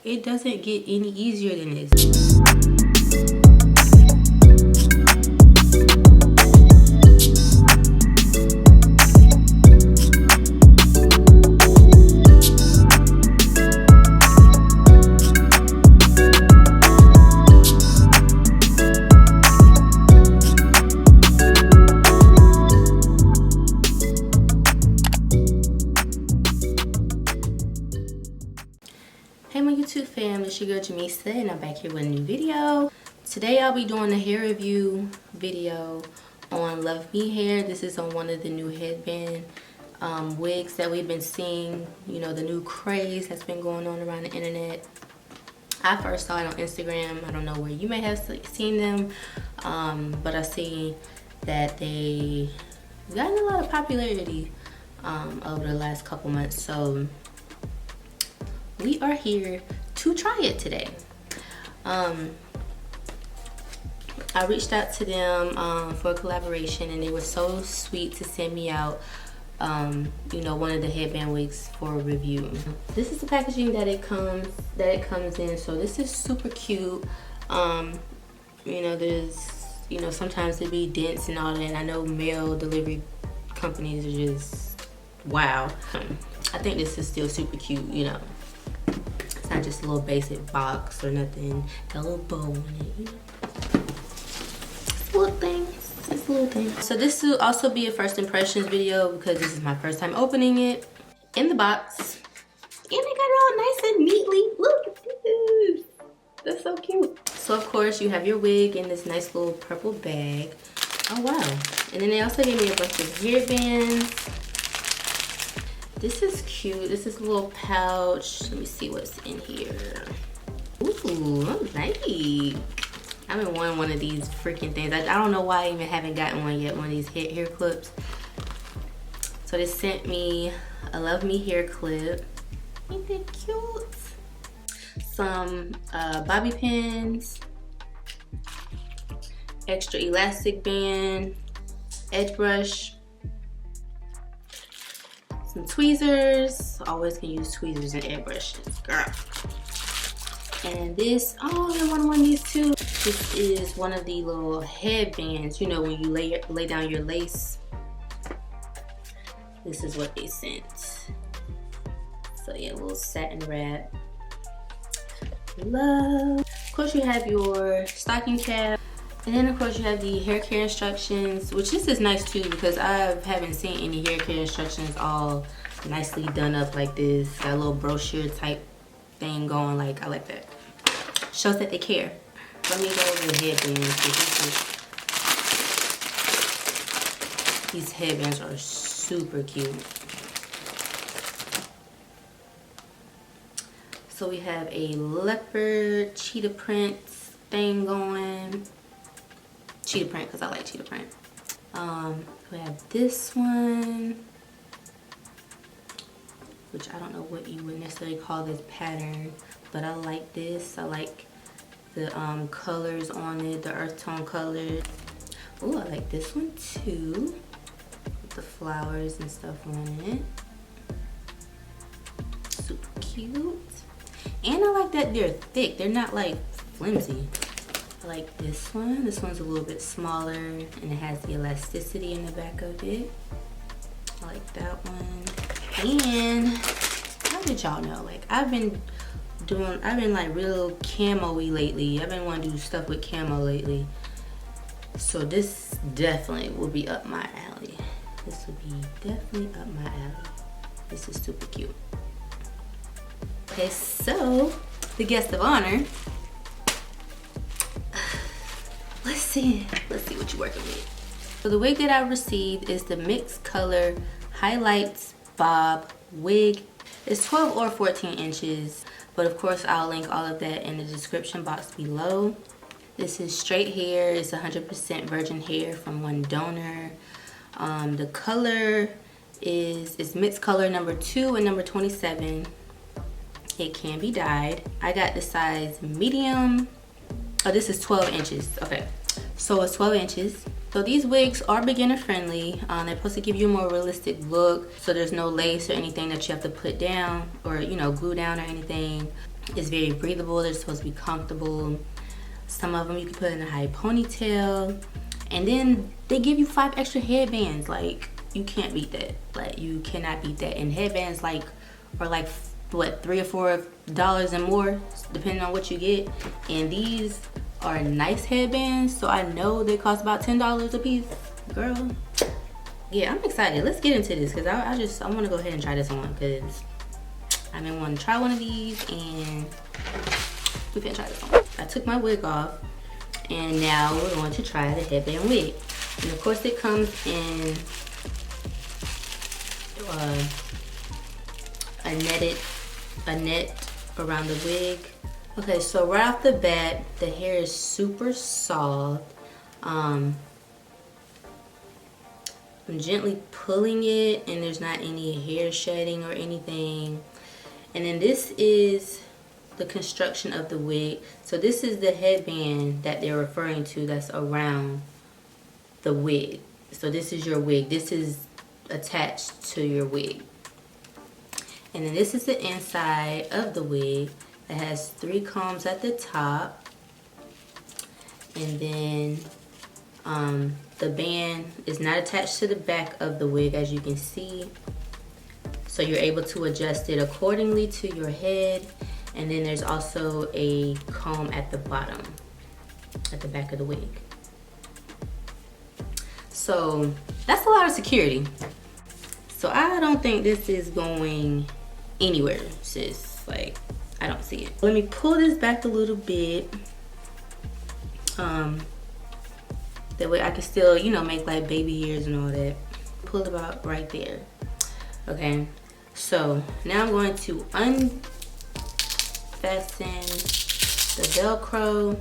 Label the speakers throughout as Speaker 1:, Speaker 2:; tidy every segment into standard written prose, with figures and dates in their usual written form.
Speaker 1: It doesn't get any easier than this. Hey my YouTube fam, it's your girl Gamesia and I'm back here with a new video. Today I'll be doing a hair review video on LUVME hair. This is on one of the new headband wigs that we've been seeing, you know, the new craze that's been going on around the internet. I first saw it on Instagram. I don't know where you may have seen them, but I see that they gotten a lot of popularity over the last couple months. So we are here to try it today. I reached out to them for a collaboration, and they were so sweet to send me out you know, one of the headband wigs for a review. This is the packaging that it comes in. So this is super cute. You know, there's, you know, sometimes it be dents and all that, and I know mail delivery companies are just wow. I think this is still super cute, you know. It's not just a little basic box or nothing. Got a little bow in it, you know. It's a little thing. It's a little thing. So this will also be a first impressions video because this is my first time opening it. In the box. And they got it all nice and neatly. Look at this. That's so cute. So of course you have your wig in this nice little purple bag. Oh wow. And then they also gave me a bunch of hairbands. This is cute. This is a little pouch. Let me see what's in here. Ooh, I'm nice. I haven't worn one of these freaking things. I don't know why I even haven't gotten one yet, one of these hair clips. So they sent me a LUVME hair clip. Ain't that cute? Some bobby pins, extra elastic band, edge brush, some tweezers. Always can use tweezers and edge brushes, girl. And this, oh, I want one of these too. This is one of the little headbands, you know, when you lay down your lace. This is what they sent. So yeah, a little satin wrap. Love. Of course you have your stocking cap. And then of course you have the hair care instructions, which this is nice too because I haven't seen any hair care instructions all nicely done up like this. Got a little brochure type thing going, like I like that. Shows that they care. Let me go over the headbands. These headbands are super cute. So we have a leopard cheetah print thing going. Cheetah print because I like cheetah print. We have this one, which I don't know what you would necessarily call this pattern, but I like this. I like the colors on it, the earth tone colors. Oh, I like this one too, with the flowers and stuff on it. Super cute. And I like that they're thick. They're not like flimsy. I like this one. This one's a little bit smaller and it has the elasticity in the back of it. I like that one. And how did y'all know? Like I've been like real camo-y lately. I've been wanting to do stuff with camo lately. So this definitely will be up my alley. This will be definitely up my alley. This is super cute. Okay, so the guest of honor. Let's see what you're working with. So the wig that I received is the mixed color highlights bob wig. It's 12 or 14 inches, but of course I'll link all of that in the description box below. This is straight hair. It's 100% virgin hair from one donor. The color is mixed color number 2 and number 27. It can be dyed. I got the size medium. Oh, this is 12 inches. Okay, so it's 12 inches. So these wigs are beginner friendly. They're supposed to give you a more realistic look, so there's no lace or anything that you have to put down or, you know, glue down or anything. It's very breathable. They're supposed to be comfortable. Some of them you can put in a high ponytail. And then they give you 5 extra headbands. Like, you can't beat that. Like, you cannot beat that. And headbands like are like what, $3 or $4 and more, depending on what you get. And these are nice headbands, so I know they cost about $10 a piece. Girl, yeah, I'm excited. Let's get into this because I want to go ahead and try this on because I've been wanting to try one of these and we can try this on. I took my wig off and now we're going to try the headband wig. And of course it comes in a net around the wig. Okay, so right off the bat, the hair is super soft. I'm gently pulling it and there's not any hair shedding or anything. And then this is the construction of the wig. So this is the headband that they're referring to that's around the wig. So this is your wig. This is attached to your wig. And then this is the inside of the wig. It has 3 combs at the top. And then the band is not attached to the back of the wig, as you can see. So you're able to adjust it accordingly to your head. And then there's also a comb at the bottom, at the back of the wig. So that's a lot of security. So I don't think this is going anywhere, sis. Like, I don't see it. Let me pull this back a little bit. That way I can still, you know, make like baby hairs and all that. Pull it about right there. Okay, so now I'm going to unfasten the Velcro.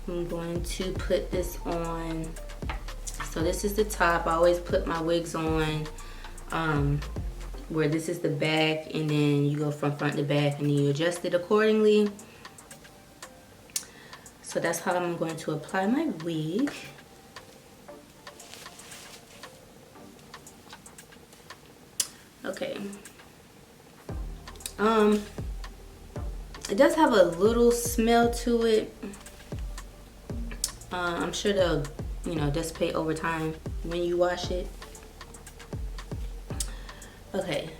Speaker 1: I'm going to put this on. So this is the top. I always put my wigs on where this is the back, and then you go from front to back and then you adjust it accordingly. So that's how I'm going to apply my wig. Okay. It does have a little smell to it. I'm sure they'll, you know, dissipate over time when you wash it. Okay,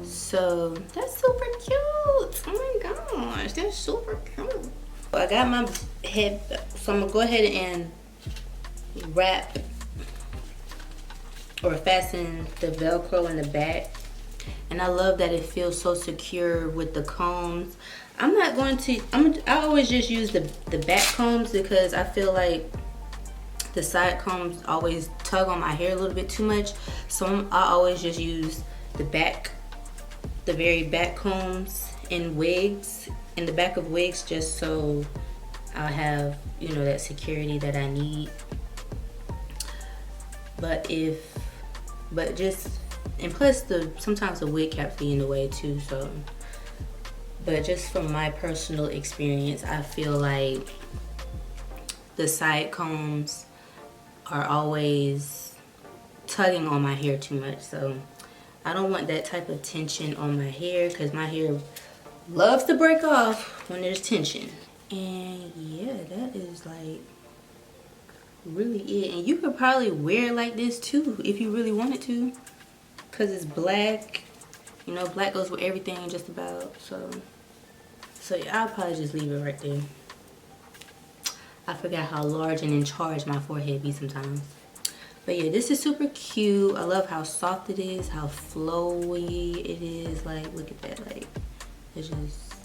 Speaker 1: so that's super cute. Oh my gosh, that's super cute. I got my head, so I'm gonna go ahead and wrap or fasten the Velcro in the back. And I love that it feels so secure with the combs. I'm not going to, I always just use the back combs because I feel like the side combs always tug on my hair a little bit too much. So I always just use the back, the very back combs in wigs, in the back of wigs, just so I'll have, you know, that security that I need. And plus sometimes the wig caps be in the way too, so. But just from my personal experience, I feel like the side combs are always tugging on my hair too much. So I don't want that type of tension on my hair because my hair loves to break off when there's tension. And yeah, that is like really it. And you could probably wear it like this too if you really wanted to, because it's black. You know, black goes with everything just about. So yeah, I'll probably just leave it right there. I forgot how large and in charge my forehead be sometimes. But yeah, this is super cute. I love how soft it is, how flowy it is. Like, look at that. Like, it just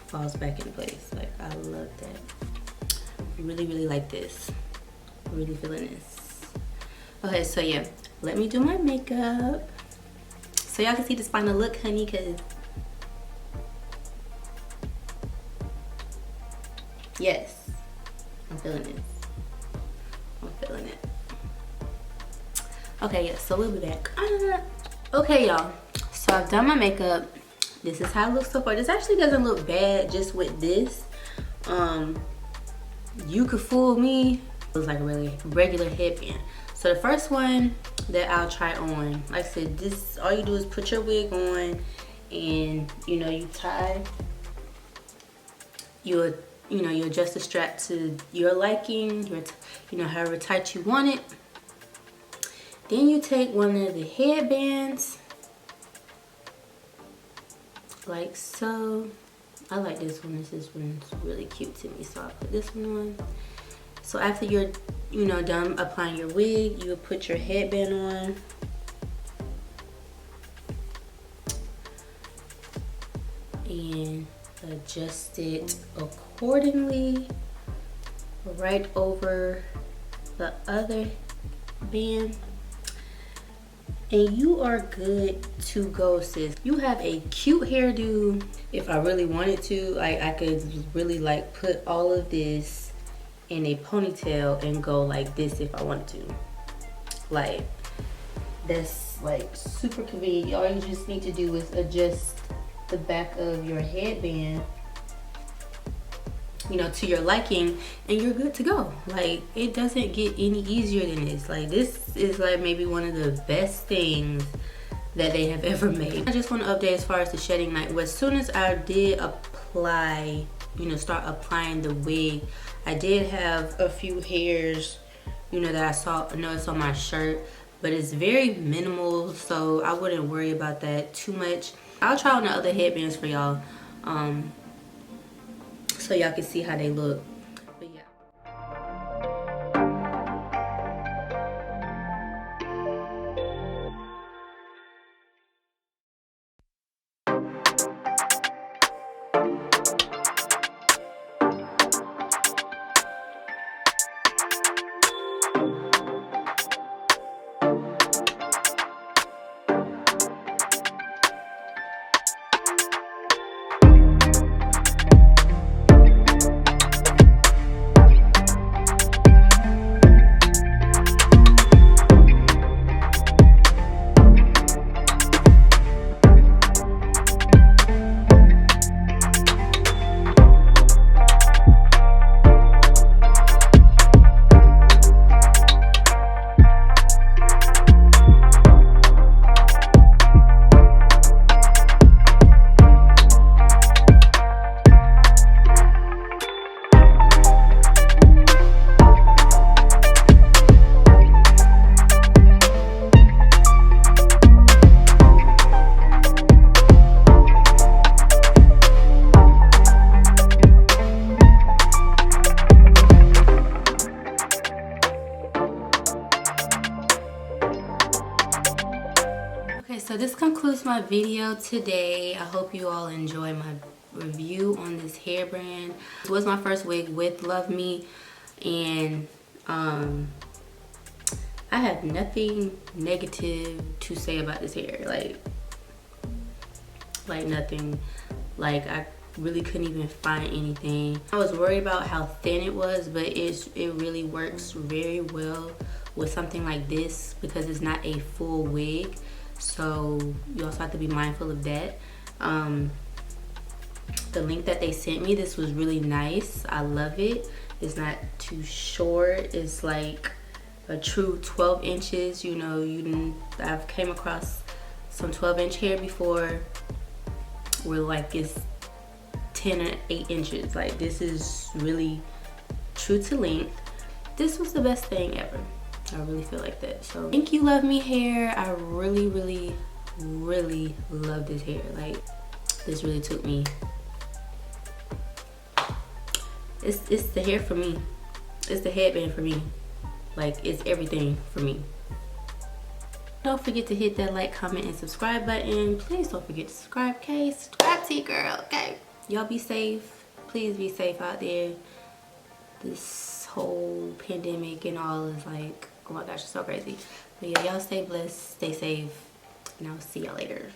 Speaker 1: falls back in place. Like, I love that. I really, really like this. I'm really feeling this. Okay, so yeah, let me do my makeup so y'all can see this final look, honey, because yes, I'm feeling this. I'm feeling it. Okay, yeah, so we'll be back. Okay, y'all, so I've done my makeup. This is how it looks so far. This actually doesn't look bad just with this. You could fool me. It looks like a really regular headband. So the first one that I'll try on, like I said, this, all you do is put your wig on and you know, you tie, you adjust the strap to your liking, you know, however tight you want it. Then you take one of the headbands, like so. I like this one. This one's really cute to me, so I'll put this one on. So after you're, you know, done applying your wig, you will put your headband on. And adjust it accordingly right over the other band. And you are good to go, sis. You have a cute hairdo. If I really wanted to, like, I could really like put all of this in a ponytail and go like this if I wanted to. Like, that's like super convenient. All you just need to do is adjust the back of your headband, you know, to your liking, and you're good to go. Like, it doesn't get any easier than this. Like, this is like maybe one of the best things that they have ever made. I just want to update as far as the shedding night. Well, as soon as I did apply, you know, start applying the wig, I did have a few hairs, you know, that I noticed on my shirt, but it's very minimal, so I wouldn't worry about that too much. I'll try on the other headbands for y'all, so y'all can see how they look. But yeah. So this concludes my video today. I hope you all enjoy my review on this hair brand. This was my first wig with LUVME, and I have nothing negative to say about this hair. Like nothing. Like, I really couldn't even find anything. I was worried about how thin it was, but it really works very well with something like this because it's not a full wig. So you also have to be mindful of that. The length that they sent me, this was really nice. I love it. It's not too short. It's like a true 12 inches. You know, I've came across some 12-inch hair before where like it's 10 or 8 inches. Like, this is really true to length. This was the best thing ever. I really feel like that. So thank you, LUVME hair. I really, really, really love this hair. Like, this really took me. It's the hair for me. It's the headband for me. Like, it's everything for me. Don't forget to hit that like, comment, and subscribe button. Please don't forget to subscribe, okay? Subscribe to your girl, okay? Y'all be safe. Please be safe out there. This whole pandemic and all is like, oh my gosh, it's so crazy. But yeah, y'all stay blessed, stay safe, and I'll see y'all later.